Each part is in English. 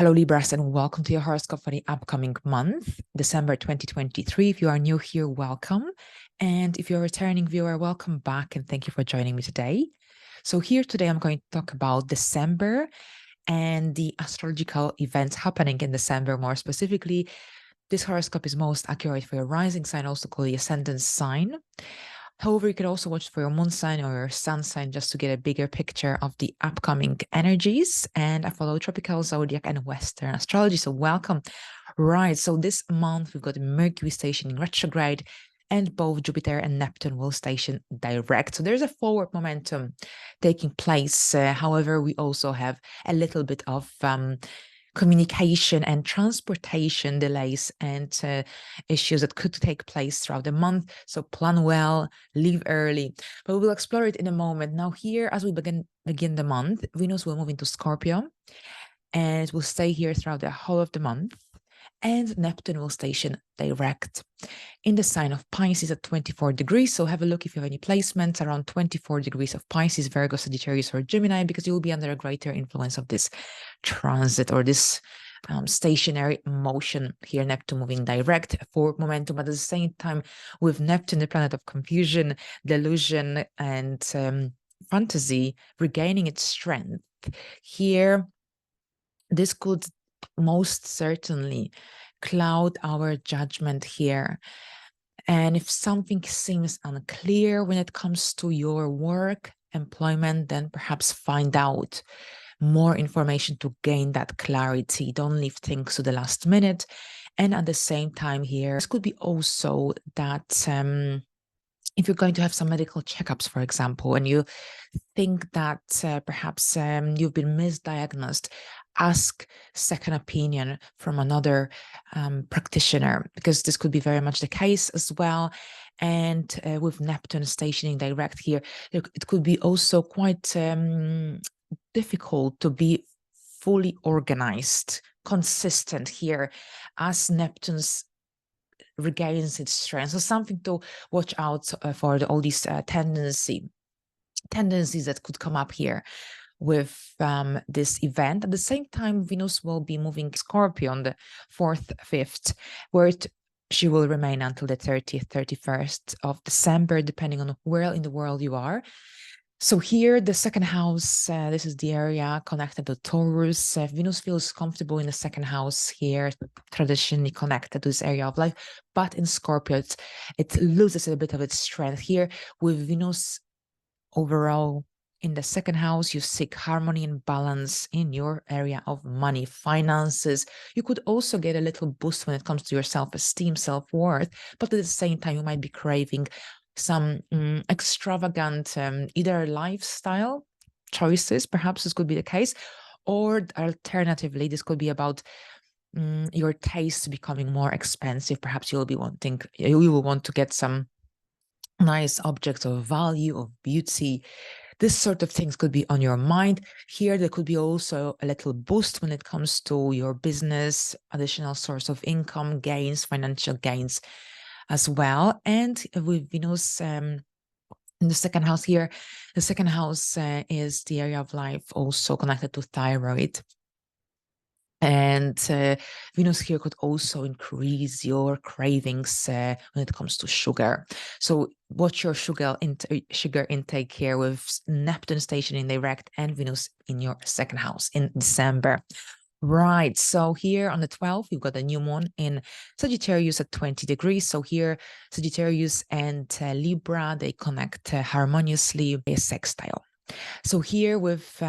Hello, Libras, and welcome to your horoscope for the upcoming month, December 2023. If you are new here, welcome. And if you're a returning viewer, welcome back and thank you for joining me today. So here today, I'm going to talk about December and the astrological events happening in December. More specifically, this horoscope is most accurate for your rising sign, also called the ascendant sign. However, you can also watch for your moon sign or your sun sign just to get a bigger picture of the upcoming energies. And I follow tropical, zodiac, and Western astrology. So welcome. Right. So this month we've got Mercury stationing retrograde, and both Jupiter and Neptune will station direct. So there's a forward momentum taking place. However, we also have a little bit of communication and transportation delays and issues that could take place throughout the month. So plan well, leave early. But we will explore it in a moment. Now here, as we begin the month, Venus will move into Scorpio and it will stay here throughout the whole of the month. And Neptune will station direct in the sign of Pisces at 24 degrees. So have a look if you have any placements around 24 degrees of Pisces, Virgo, Sagittarius, or Gemini, because you will be under a greater influence of this transit or this stationary motion here. Neptune moving direct, forward momentum, but at the same time with Neptune, the planet of confusion, delusion, and fantasy, regaining its strength. Here, this could most certainly cloud our judgment here. And if something seems unclear when it comes to your work, employment, then perhaps find out more information to gain that clarity. Don't leave things to the last minute. And at the same time here, this could be also that if you're going to have some medical checkups, for example, and you think that perhaps you've been misdiagnosed, ask second opinion from another practitioner, because this could be very much the case as well. And with Neptune stationing direct here, it could be also quite difficult to be fully organized, consistent here as Neptune's regains its strength. So something to watch out for all these tendencies that could come up here with this event. At the same time, Venus will be moving Scorpio on the 4th, 5th, where she will remain until the 30th, 31st of December, depending on where in the world you are. So here, the second house, this is the area connected to Taurus. Venus feels comfortable in the second house here, traditionally connected to this area of life. But in Scorpio, it loses a bit of its strength here with Venus overall in the second house. You seek harmony and balance in your area of money, finances. You could also get a little boost when it comes to your self-esteem, self-worth, but at the same time, you might be craving some extravagant either lifestyle choices. Perhaps this could be the case, or alternatively, this could be about your taste becoming more expensive. Perhaps you will want to get some nice objects of value, of beauty. This sort of things could be on your mind. Here, there could be also a little boost when it comes to your business, additional source of income gains, financial gains as well. And with Venus in the second house here, the second house is the area of life also connected to thyroid. And Venus here could also increase your cravings when it comes to sugar. So watch your sugar intake here with Neptune stationing direct and Venus in your second house in December. Right. So here on the 12th, we've got a new moon in Sagittarius at 20 degrees. So here, Sagittarius and Libra, they connect harmoniously, a sextile. So here with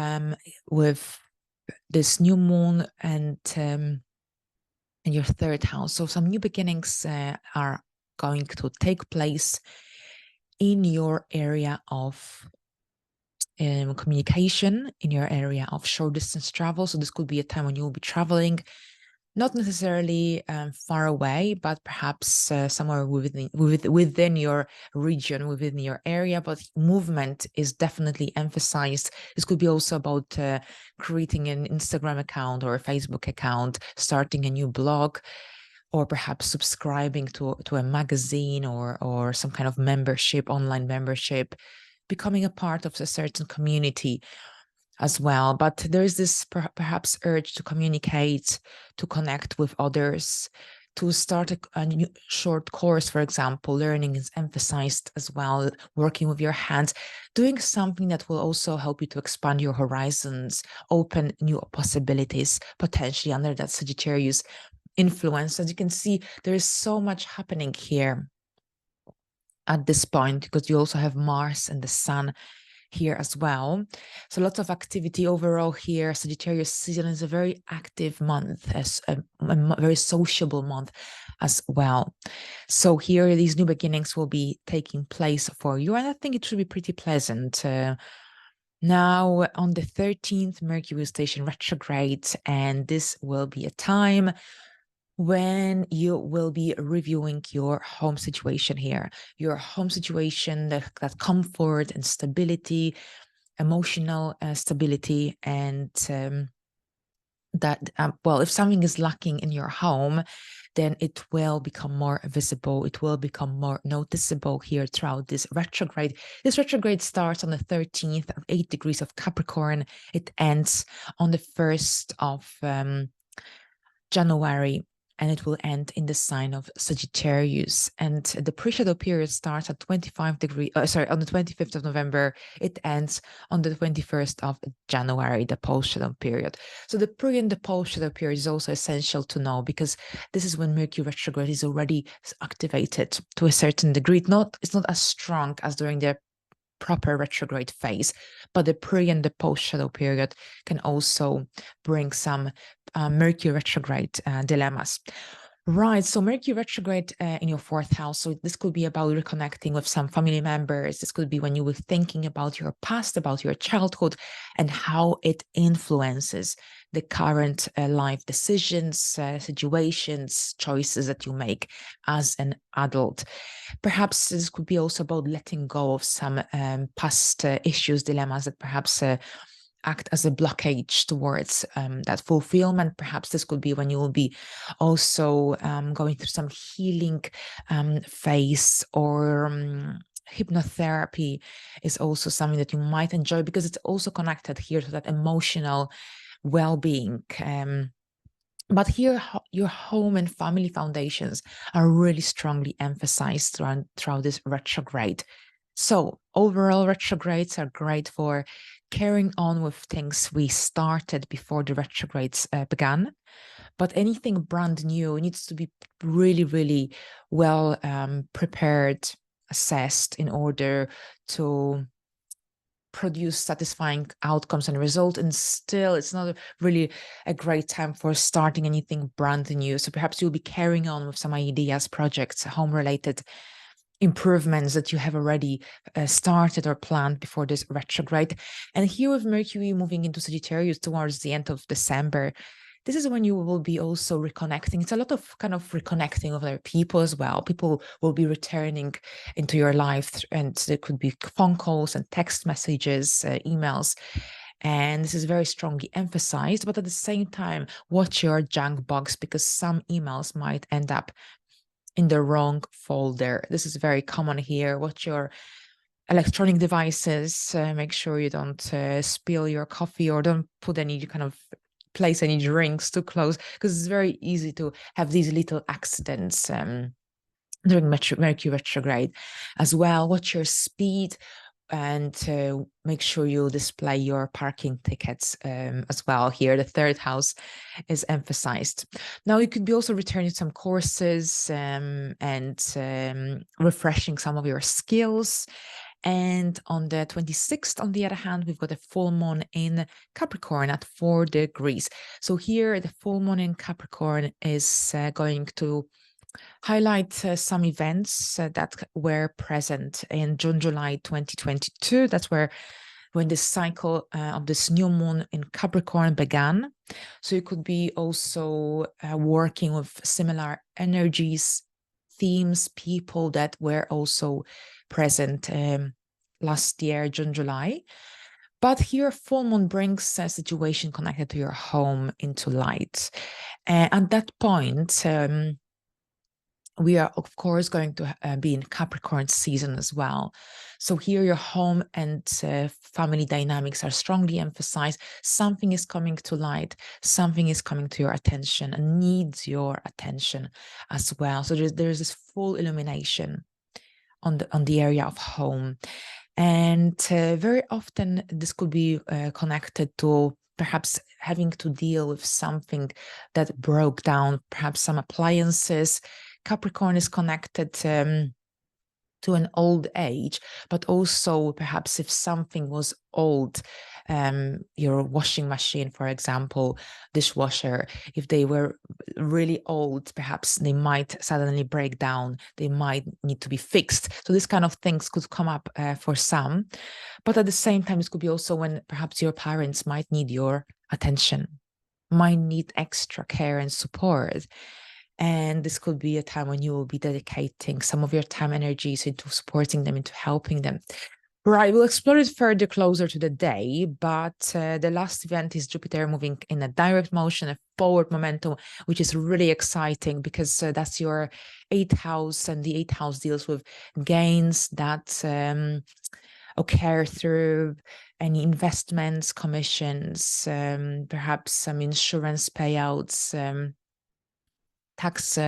this new moon and in your third house, so some new beginnings are going to take place in your area of communication, in your area of short distance travel. So this could be a time when you will be traveling, not necessarily far away, but perhaps somewhere within your region, within your area. But movement is definitely emphasized. This could be also about creating an Instagram account or a Facebook account, starting a new blog, or perhaps subscribing to a magazine or some kind of membership, online membership, becoming a part of a certain community. as well. But there is this perhaps urge to communicate, to connect with others, to start a new short course, for example. Learning is emphasized as well, working with your hands, doing something that will also help you to expand your horizons, open new possibilities, potentially under that Sagittarius influence. As you can see, there is so much happening here at this point, because you also have Mars and the Sun here as well. So lots of activity overall here. Sagittarius season is a very active month, as a very sociable month as well. So here, these new beginnings will be taking place for you, and I think it should be pretty pleasant. Now, on the 13th, Mercury will station retrograde, and this will be a time when you will be reviewing your home situation here, your home situation, that comfort and stability, emotional stability, and that, well, if something is lacking in your home, then it will become more visible. It will become more noticeable here throughout this retrograde. This retrograde starts on the 13th of 8 degrees of Capricorn. It ends on the 1st of January, and it will end in the sign of Sagittarius. And the pre-shadow period starts at 25 degrees, on the 25th of November. It ends on the 21st of January, the post-shadow period. So the pre and the post-shadow period is also essential to know, because this is when Mercury retrograde is already activated to a certain degree. It's not as strong as during the proper retrograde phase, but the pre and the post shadow period can also bring some Mercury retrograde dilemmas. Right, so Mercury retrograde in your 4th house. So this could be about reconnecting with some family members. This could be when you were thinking about your past, about your childhood, and how it influences the current life decisions, situations, choices that you make as an adult. Perhaps this could be also about letting go of some past issues, dilemmas that perhaps act as a blockage towards that fulfillment. Perhaps this could be when you will be also going through some healing phase, or hypnotherapy is also something that you might enjoy, because it's also connected here to that emotional well-being. But here, your home and family foundations are really strongly emphasized throughout this retrograde. So overall, retrogrades are great for carrying on with things we started before the retrogrades began. But anything brand new needs to be really, really well prepared, assessed, in order to produce satisfying outcomes and result. And still, it's not really a great time for starting anything brand new. So perhaps you'll be carrying on with some ideas, projects, home related improvements that you have already started or planned before this retrograde. And here, with Mercury moving into Sagittarius towards the end of December, this is when you will be also reconnecting. It's a lot of kind of reconnecting with other people as well. People will be returning into your life, and there could be phone calls and text messages, emails. And this is very strongly emphasized. But at the same time, watch your junk box, because some emails might end up in the wrong folder. This is very common here. Watch your electronic devices. Make sure you don't spill your coffee, or don't put any kind of place any drinks too close, because it's very easy to have these little accidents during Mercury retrograde as well. Watch your speed, and make sure you display your parking tickets as well. Here, the 3rd house is emphasized. Now, you could be also returning some courses and refreshing some of your skills. And on the 26th, on the other hand, we've got a full moon in Capricorn at 4 degrees. So here, the full moon in Capricorn is going to highlight some events that were present in June, July 2022. That's when this cycle of this new moon in Capricorn began. So you could be also working with similar energies, themes, people that were also present last year, June, July. But here, full moon brings a situation connected to your home into light. At that point, we are, of course, going to be in Capricorn season as well. So here your home and family dynamics are strongly emphasized. Something is coming to light. Something is coming to your attention and needs your attention as well. So there's this full illumination on the area of home. And very often this could be connected to perhaps having to deal with something that broke down, perhaps some appliances. Capricorn is connected to an old age, but also perhaps if something was old, your washing machine, for example, dishwasher, if they were really old, perhaps they might suddenly break down, they might need to be fixed. So these kind of things could come up for some, but at the same time, this could be also when perhaps your parents might need your attention, might need extra care and support. And this could be a time when you will be dedicating some of your time energies into supporting them, into helping them. Right, we'll explore it further closer to the day, but the last event is Jupiter moving in a direct motion, a forward momentum, which is really exciting because that's your 8th house, and the 8th house deals with gains that occur through any investments, commissions, perhaps some insurance payouts, tax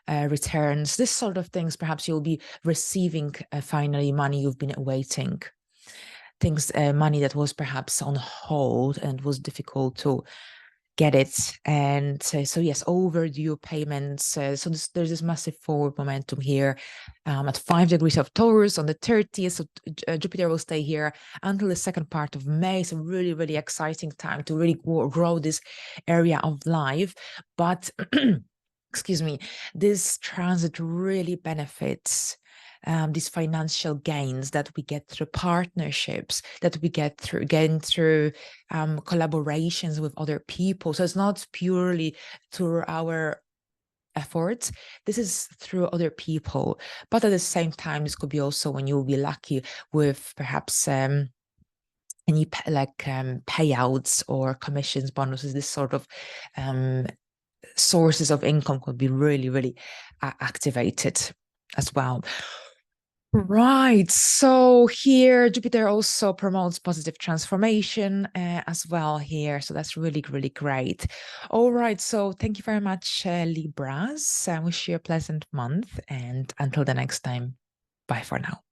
returns, this sort of things. Perhaps you'll be receiving finally money you've been awaiting, things, money that was perhaps on hold and was difficult to get it. And so yes, overdue payments. So there's this massive forward momentum here at 5 degrees of Taurus on the 30th. So Jupiter will stay here until the second part of May. So really, really exciting time to really grow this area of life. But excuse me, this transit really benefits these financial gains that we get through partnerships, that we get through collaborations with other people. So it's not purely through our efforts. This is through other people. But at the same time, this could be also when you'll be lucky with perhaps any payouts or commissions, bonuses, this sort of sources of income could be really, really activated as well. Right. So here, Jupiter also promotes positive transformation as well here. So that's really, really great. All right. So thank you very much, Libras. I wish you a pleasant month. And until the next time, bye for now.